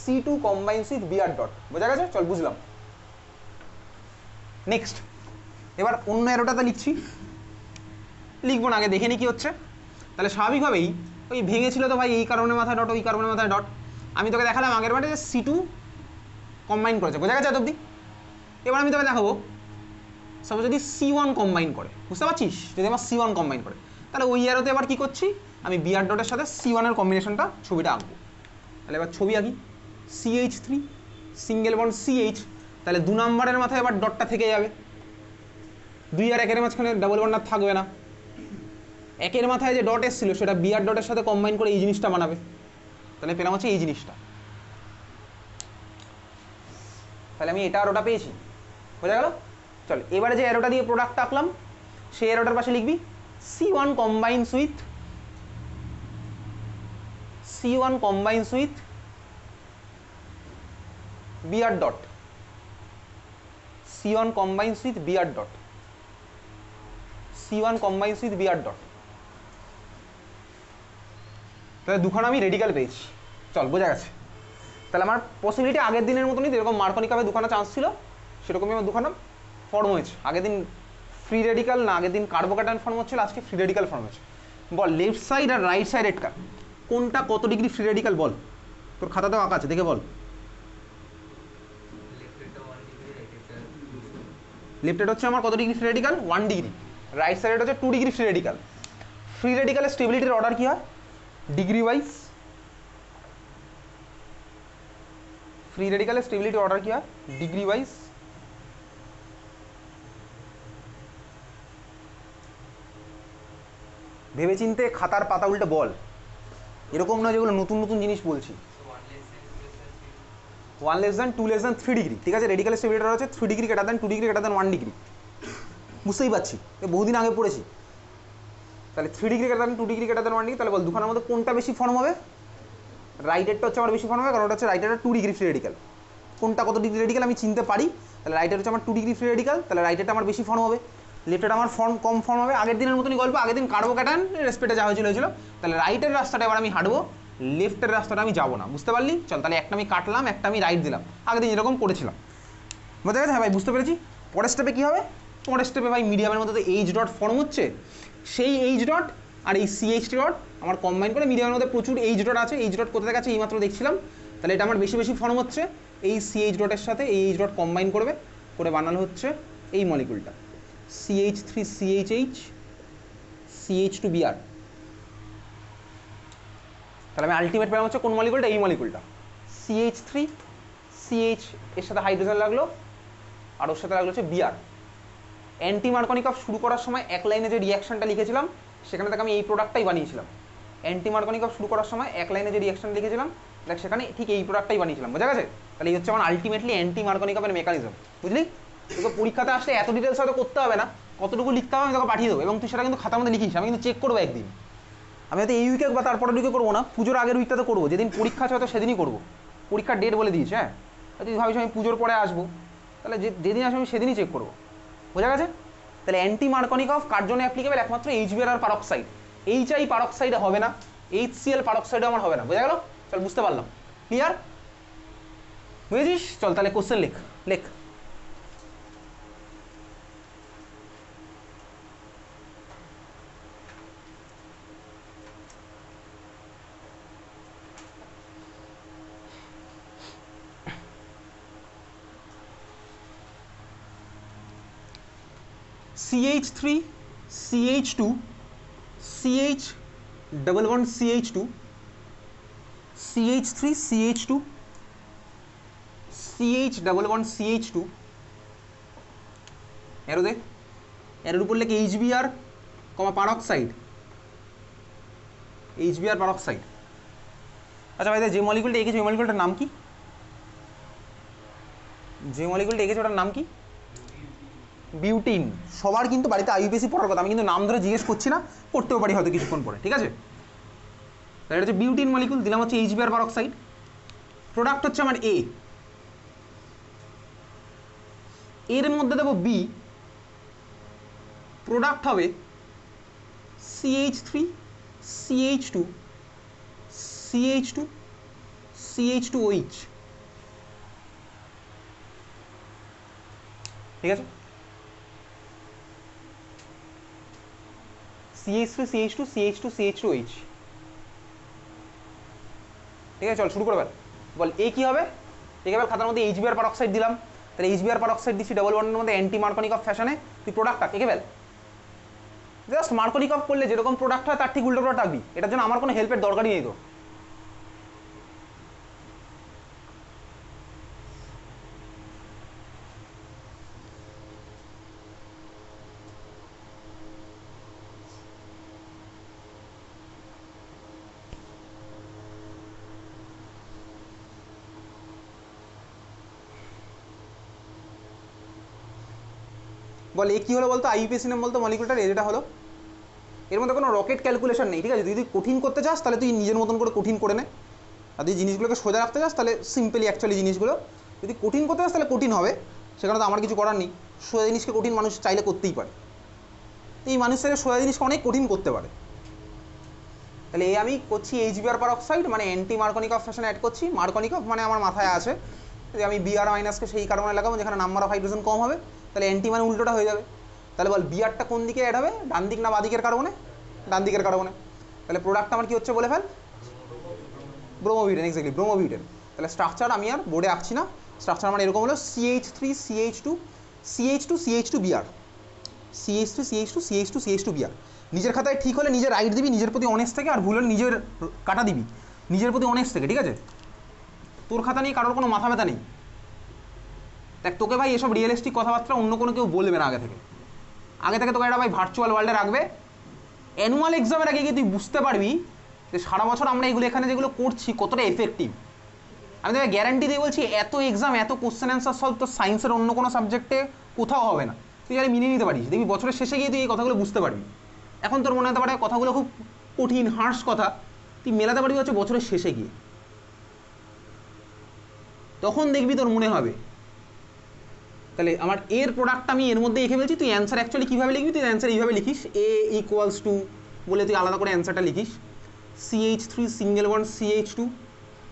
C2 combines with BR dot. বোঝা গেছে? চল বুঝলাম। নেক্সট এবার অন্য অ্যারোটাতে লিখছি, লিখবো না, আগে দেখে নি কি হচ্ছে। তাহলে স্বাভাবিকভাবেই ওই ভেঙেছিল তো ভাই, এই কারণে মাথায় ডট ওই কারণে মাথায় ডট, আমি তোকে দেখালাম আগের বারে যে C2 কম্বাইন করেছে। বোঝা গেছে এত অবধি? এবার আমি তোকে দেখাবো সাপোজ যদি C1 কম্বাইন করে, বুঝতে পারছিস? যদি আমার C1 কম্বাইন করে তাহলে ওই অ্যারোতে এবার কী করছি, আমি বিআর ডটের সাথে C1 এর কম্বিনেশনটা ছবিটা আঁকবো। তাহলে এবার ছবি আঁকি, CH3 সিঙ্গেল বন্ড CH, তাহলে 2 নম্বরের মাথায় এবার ডটটা থেকে যাবে, 2 আর 1-এর মাঝখানে ডাবল বন্ড আর থাকবে না, 1-এর মাথায় যে ডট এসেছিল সেটা বিআর ডটের সাথে কম্বাইন করে এই জিনিসটা বানাবে, তাহলে পেলাম হচ্ছে এই জিনিসটা। তাহলে আমি এটা আর ওটা পেয়েছি। বোঝা গেল? চল এবারে যে অ্যারোটা দিয়ে প্রোডাক্টটা আঁকলাম সেই অ্যারোটার পাশে লিখবি C1 combines with BR dot, C1 combines with BR dot, C1 combines with BR dot. তাহলে দুখানা আমি রেডিক্যাল পেয়েছি। চল বোঝা গেছে? তাহলে আমার পসিবিলিটি আগের দিনের মতনই, যেরকম মার্কনি কাপে দুখানা চান্স ছিল সেরকমই আমার দুখানা ফর্ম হয়েছে। আগের দিন ফ্রি রেডিক্যাল না, আগের দিন কার্বোক্যাটায়ন ফর্ম হচ্ছিল, আজকে ফ্রি রেডিক্যাল ফর্ম হচ্ছে। বল লেফট সাইড আর রাইট সাইডেরটা কোনটা কত ডিগ্রি ফ্রি রেডিক্যাল বল, তোর খাতাতেও আঁকা আছে, দেখে বল। লেফটেড হচ্ছে আমার কত degree free radical? 1 degree. Right side হচ্ছে 2 ডিগ্রি ফ্রি রেডিক্যাল। ফ্রি রেডিক্যালের স্টেবিলিটির অর্ডার কি হয়? Degree wise. ফ্রি রেডিক্যালের স্টেবিলিটি অর্ডার কি হয়? Degree wise. ভেবেচিন্তে খাতার পাতা উল্টে বল, এরকম নয় যেগুলো নতুন নতুন জিনিস বলছি। 1 less than 2 less than 3 degree, ঠিক আছে? রেডিক্যাল স্টেবিলিটি হচ্ছে 3 degree greater than 2 degree greater than 1 degree. বুঝতেই পারছি, বহুদিন আগে পড়েছি। তাহলে 3 degree greater than 2 degree greater than 1 degree, তাহলে বল দুখানার মধ্যে কোনটা বেশি ফর্ম হবে? রাইটেরটা হচ্ছে আমার বেশি ফর্ম হবে, কারণ ওটা হচ্ছে রাইটেরটা 2 ডিগ্রি ফ্রি রেডিক্যাল। কোনটা কত ডিগ্রি রেডিক্যাল আমি চিনতে পারি, তাহলে রাইটের হচ্ছে আমার 2 ডিগ্রি ফ্রি রেডিক্যাল, তাহলে রাইটেরটা আমার বেশি ফর্ম হবে, লেফটের আমার ফর্ম কম ফর্ম হবে। আগের দিনের মতনই গল্প, আগের দিন কার্বোক্যাটায়ন রেসপেক্টে যা হয়েছিল। তাহলে রাইটের রাস্তাটা এবার আমি হাঁটবো, লেফটের রাস্তাটা আমি যাবো না। বুঝতে পারলি? চল তাহলে একটা আমি কাটলাম, একটা আমি রাইট দিলাম, আগের দিন যেরকম করেছিলাম। বুঝতে গেছে? হ্যাঁ ভাই বুঝতে পেরেছি। পরের স্টেপে কী হবে? পরের স্টেপে ভাই মিডিয়ামের মধ্যে তো এইচ ডট ফর্ম হচ্ছে, সেই এইচ ডট আর এই CH ডট আমার কম্বাইন করে মিডিয়ামের মধ্যে প্রচুর এইচ ডট আছে। এইচ ডট কোথা থেকে আছে এইমাত্র দেখছিলাম, তাহলে এটা আমার বেশি বেশি ফর্ম হচ্ছে, এই CH ডটের সাথে এই এইচ ডট কম্বাইন করবে, করে বানানো হচ্ছে এই মলিকুলটা CH3CHH CH2Br। তাহলে আমি আলটিমেট পেলাম হচ্ছে কোন মলিকুলটা? এই মলিকুলটা CH3CH, এর সাথে হাইড্রোজেন লাগলো আর ওর সাথে লাগলো হচ্ছে Br। অ্যান্টি মার্কনিকভ শুরু করার সময় এক লাইনে যে রিয়াকশনটা লিখেছিলাম সেখানে থেকে আমি এই প্রোডাক্টটাই বানিয়েছিলাম। অ্যান্টি মার্কনিকভ শুরু করার সময় এক লাইনে যে রিয়াকশন লিখেছিলাম দেখ সেখানে ঠিক এই প্রোডাক্টটাই বানিয়েছিলাম। বোঝা গেছে? তাহলে এই হচ্ছে আমার আলটিমেটলি অ্যান্টি মার্কনিকভের মেকানিজম। বুঝলি? তোকে পরীক্ষাতে আসলে এত ডিটেলস হয়তো করতে হবে না, কতটুকু লিখতে হবে আমি তোকে পাঠিয়ে দেবো, এবং তুই সেটা কিন্তু খাতার মধ্যে লিখিস, আমি কিন্তু চেক করবো একদিন। আমি হয়তো এই উইকে বা তারপরের উইকে করবো না, পুজোর আগের উইকটাতে করবো, যেদিন পরীক্ষা আছে হয়তো সেদিনই করবো, পরীক্ষার ডেট বলে দিয়েছে। হ্যাঁ, তুই ভাবিস আমি পুজোর পরে আসবো, তাহলে যেদিন আসবো আমি সেদিনই চেক করবো। বোঝা গেছে? তাহলে অ্যান্টি মার্কনিকভ কার জন্য অ্যাপ্লিকেবল? একমাত্র এইচবিআর আর পারক্সাইড। এইচআই পারক্সাইডে হবে না, এইচসিএল পারক্সাইডে আমার হবে না। বোঝা গেল? চল, বুঝতে পারলাম। ক্লিয়ার? বুঝেছিস? চল তাহলে কোশ্চেন লেখ, লেখ। CH3 CH2 CH double bond CH2 CH3 CH2 CH double bond CH2 এরো দে, এর উপর লেখে HBr পারক্সাইড, HBr পারক্সাইড। আচ্ছা ভাই, যে মলিকুলটা এঁকেছে ওই মলিকুলটার নাম কি? যে মলিকুলটা এঁকেছে ওটার নাম কি? বিউটিন। সবার কিন্তু বাড়িতে আইইউপিএসি পড়ার কথা, আমি কিন্তু নাম ধরে জিজ্ঞেস করছি না, পড়তেও পারি হয়তো কিছুক্ষণ পরে, ঠিক আছে? তাহলে এটা হচ্ছে বিউটিন মলিকুল, দিলাম হচ্ছে এইচবিআর পারক্সাইড। প্রোডাক্ট হচ্ছে আমার এ, এর মধ্যে দেবো বি, প্রোডাক্ট হবে CH3 CH2 CH2 CH2OH। ঠিক আছে? CH3 CH2 CH2 CH2OH। ঠিক আছে, চল শুরু করে বল এ কি হবে? একেবারে খাতার মধ্যে এইচবিআর পারক্সাইড দিলাম, তাহলে এইচবিআর পারক্সাইড দিচ্ছি ডাবল বন্ডের মধ্যে অ্যান্টি মার্কনিকভ ফ্যাশনে। তুই প্রোডাক্টটা এঁকে ফেল। জাস্ট মার্কনিকভ করলে যেরকম প্রোডাক্ট হয় তার ঠিক উল্টো প্রোডাক্ট আঁকবি, এটার জন্য আমার কোনো হেল্পের দরকারই নেই তো। বল এ কি হলো বলতো? আইইউপিএসি নাম বলতো মলিকুলটার, যেটা হলো এর মধ্যে কোনো রকেট ক্যালকুলেশন নেই, ঠিক আছে? যদি কঠিন করতে চাস তাহলে তুই নিজের মতন করে কঠিন করে নে, আর যদি জিনিসগুলোকে সোজা রাখতে চাস তাহলে সিম্পলি অ্যাকচুয়ালি জিনিসগুলো, যদি কঠিন করতে চাস তাহলে কঠিন হবে, সেখানে তো আমার কিছু করার নেই। সোজা জিনিসকে কঠিন মানুষ চাইলে করতেই পারে, এই মানুষ চাইলে সোজা জিনিসকে অনেক কঠিন করতে পারে। তাহলে এই আমি করছি এইচবিআর পারক্সাইড মানে অ্যান্টি মার্কনিকভ ফ্যাশনে অ্যাড করছি। মার্কনিকভ মানে আমার মাথায় আছে, যদি আমি বিআর মাইনাসকে সেই কারণে লাগাবো যেখানে নাম্বার অফ হাইড্রোজেন কম হবে, তাহলে অ্যান্টি মানে উল্টোটা হয়ে যাবে। তাহলে বল বিআরটা কোন দিকে অ্যাড হবে? ডান দিক না বাদিকের কার্বনে? ডান দিকের কার্বনে। তাহলে প্রোডাক্ট আমার কি হচ্ছে বলে ফেল? ব্রোমোবিউটেন, এক্স্যাক্টলি ব্রোমোবিউটেন। তাহলে স্ট্রাকচার আমি আর বোর্ডে আঁকছি না, স্ট্রাকচার আমার এরকম হলো CH3 CH2 CH2 CH2 Br, CH3 CH2 CH2 CH2 Br। নিজের খাতায় ঠিক হলে নিজের রাইট দিবি, নিজের প্রতি অনেস্ট থেকে, আর ভুল হলে নিজের কাটা দিবি নিজের প্রতি অনেস্ট থেকে, ঠিক আছে? তোর খাতা নিয়ে কারোর কোনো মাথা ব্যথা নেই। দেখ তোকে ভাই এসব রিয়েলিস্টিক কথাবার্তা অন্য কোনো কেউ বলবে না আগে থেকে তোকে এটা ভাই ভার্চুয়াল ওয়ার্ল্ডে রাখবে। অ্যানুয়াল এক্সামের আগে গিয়ে তুই বুঝতে পারবি যে সারা বছর আমরা এগুলো এখানে যেগুলো করছি কতটা এফেক্টিভ। আমি তোকে গ্যারান্টি দিয়ে বলছি, এত এক্সাম এত কোশ্চেন অ্যান্সার সলভ তো সায়েন্সের অন্য কোনো সাবজেক্টে কোথাও হবে না। তুই যারা মিলিয়ে নিতে পারিস, দেখবি বছরের শেষে গিয়ে তুই এই কথাগুলো বুঝতে পারবি। এখন তোর মনে হতে পারে কথাগুলো খুব কঠিন হার্শ কথা, তুই মেলাতে পারবি হচ্ছে বছরের শেষে গিয়ে, তখন দেখবি তোর মনে হবে। তাহলে আমার এর প্রোডাক্ট আমি এর মধ্যে এঁকে ফেলছি। তুই অ্যান্সার অ্যাকচুয়ালি কীভাবে লিখবি? তুই অ্যান্সার এইভাবে লিখিস, A ইকুয়ালস টু বলে তুই আলাদা করে অ্যান্সারটা লিখিস CH3 সিঙ্গেল বন্ড CH2,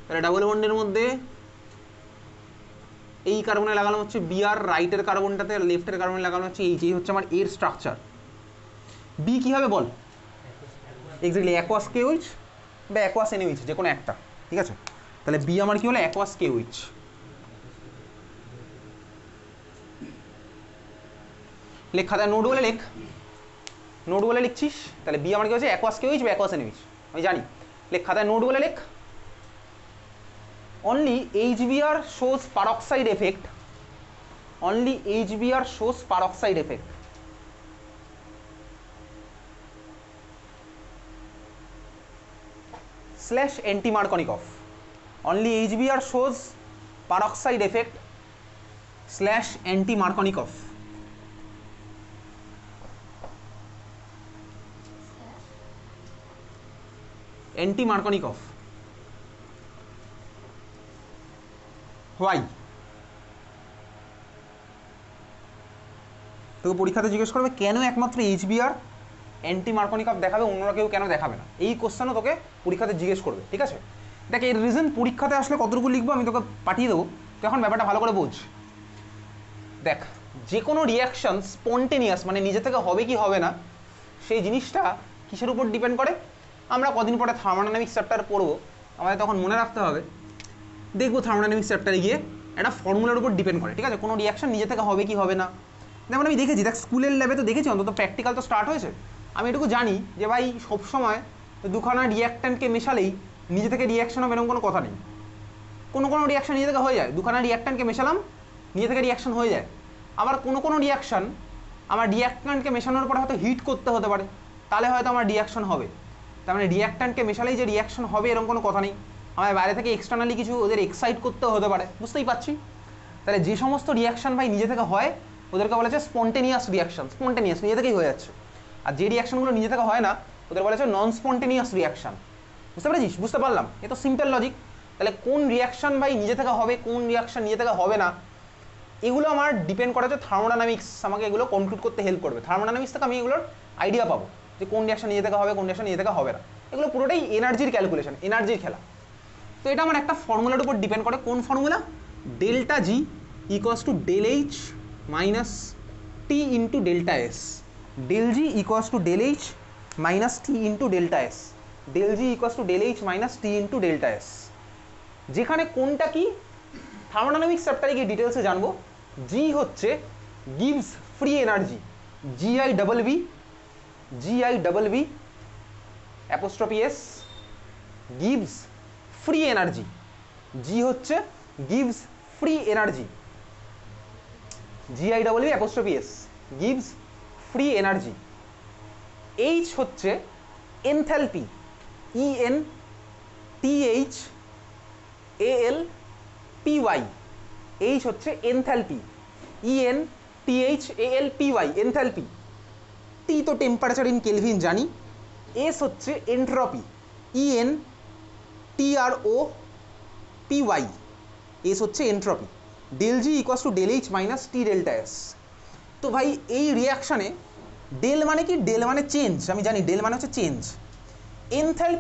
তাহলে ডাবল বন্ডের মধ্যে এই কার্বনে লাগানো হচ্ছে Br, রাইটের কার্বনটাতে, লেফটের কার্বনে লাগানো হচ্ছে এই হচ্ছে আমার এর স্ট্রাকচার। বি কী হবে বল? এক্স্যাক্টলি অ্যাকোয়াস KOH বা অ্যাকোয়াস NaOH, যে কোনো একটা, ঠিক আছে? তাহলে বি আমার কি হলো? Aqueous KOH। লেখ খাতায়, নোট বলে লেখ, নোট বলে লিখছিস। তাহলে বি আমার কি হচ্ছে? অ্যাকোয়াস KOH বা অ্যাকোয়াস NaOH, আমি জানি। লেখ খাতায়, নোট বলে লেখ। Only HBr shows peroxide effect, only HBr shows peroxide effect. Slash anti-Markovnikov, only HBr shows peroxide effect slash anti Markovnikov. Anti Markovnikov why? তোকে পরীক্ষাতে জিজ্ঞেস করবে কেন একমাত্র এইচবিআর অ্যান্টি মার্কনিকফ দেখাবে, অন্যরা কেউ কেন দেখাবে না, এই কোশ্চেনও তোকে পরীক্ষাতে জিজ্ঞেস করবে। ঠিক আছে, দেখ এর রিজন পরীক্ষাতে আসলে কতটুকু লিখবো আমি তোকে পাঠিয়ে দেবো, তুই এখন ব্যাপারটা ভালো করে বোঝ। দেখ যে কোনো রিয়াকশন স্পন্টেনিয়াস মানে নিজে থেকে হবে কি হবে না সেই জিনিসটা কিসের উপর ডিপেন্ড করে? আমরা কদিন পরে থার্মোডাইনামিক্স চ্যাপ্টার পড়বো, আমাদের তখন মনে রাখতে হবে, দেখবো থার্মোডাইনামিক্স চ্যাপ্টারে গিয়ে একটা ফর্মুলার উপর ডিপেন্ড করে। ঠিক আছে, কোনো রিয়াকশন নিজে থেকে হবে কি হবে না, যেমন আমি দেখেছি, দেখ স্কুলের ল্যাবে তো দেখেছি, অন্তত প্র্যাকটিক্যাল তো স্টার্ট হয়েছে। আমি এটুকু জানি যে ভাই সবসময় দুখানা রিয়াক্ট্যান্টকে মেশালেই নিজে থেকে রিয়াকশন হবে এরকম কোনো কথা নেই। কোনো কোনো রিয়াকশন নিজে থেকে হয়ে যায়, দুখানা রিয়াক্ট্যান্টকে মেশালাম নিজে থেকে রিয়াকশন হয়ে যায়। আবার কোনো কোনো রিয়াকশন আমার রিয়াক্ট্যান্টকে মেশানোর পরে হয়তো হিট করতে হতে পারে, তাহলে হয়তো আমার রিয়াকশন হবে। তার মানে রিয়াক্ট্যান্টকে মেশালেই যে রিয়াকশন হবে এরকম কোনো কথা নেই, আমার বাইরে থেকে এক্সটার্নালি কিছু ওদের এক্সাইট করতে হতে পারে, বুঝতেই পারছি। তাহলে যে সমস্ত রিয়াকশন ভাই নিজে থেকে হয় ওদেরকে বলা হচ্ছে স্পন্টেনিয়াস রিয়াকশন, স্পন্টেনিয়াস নিজে থেকেই হয়ে যাচ্ছে। আর যে রিয়াকশনগুলো নিজে থেকে হয় না ওদের বলা হচ্ছে নন স্পন্টেনিয়াস রিয়াকশন। বুঝতে পেরেছিস? বুঝতে পারলাম, এ তো সিম্পল লজিক। তাহলে কোন রিয়াকশন ভাই নিজে থেকে হবে, কোন রিয়াকশন নিজে থেকে হবে না, এগুলো আমার ডিপেন্ড করে যে থার্মোডাইনামিক্স আমাকে এগুলো কনক্লুড করতে হেল্প করবে। থার্মোডাইনামিক্স থেকে আমি এগুলোর আইডিয়া পাবো যে কোন রিয়াকশন নিজে থেকে হবে, কোন রিয়াকশন নিজে থেকে হবে না। এগুলো পুরোটাই এনার্জির ক্যালকুলেশন, এনার্জির খেলা। তো এটা আমার একটা ফর্মুলার উপর ডিপেন্ড করে, কোন formula? Delta G equals to del H minus T into delta S. Del G equals to del H minus T into delta S. Del G equals to del H minus T into delta S. যেখানে কোনটা কি থার্মোডাইনামিক্স চ্যাপ্টারে গিয়ে ডিটেলসে জানবো। জি হচ্ছে gives free energy, G I apostrophe S, gives free energy. G হচ্ছে gives free energy, G I apostrophe S, gives free energy. H হচ্ছে enthalpy, E N T H A L P Y. H হচ্ছে enthalpy, E N T H A L P Y, enthalpy. T তো টেম্পারেচার ইন কেলভিন জানি। এস হচ্ছে entropy, E N T R O P Y, S হচ্ছে entropy. Del G equals to del H minus T delta S. তো ভাই এই রিয়াকশানে ডেল মানে কি? ডেল মানে চেঞ্জ, আমি জানি ডেল মানে হচ্ছে চেঞ্জ। এনথ্যালপি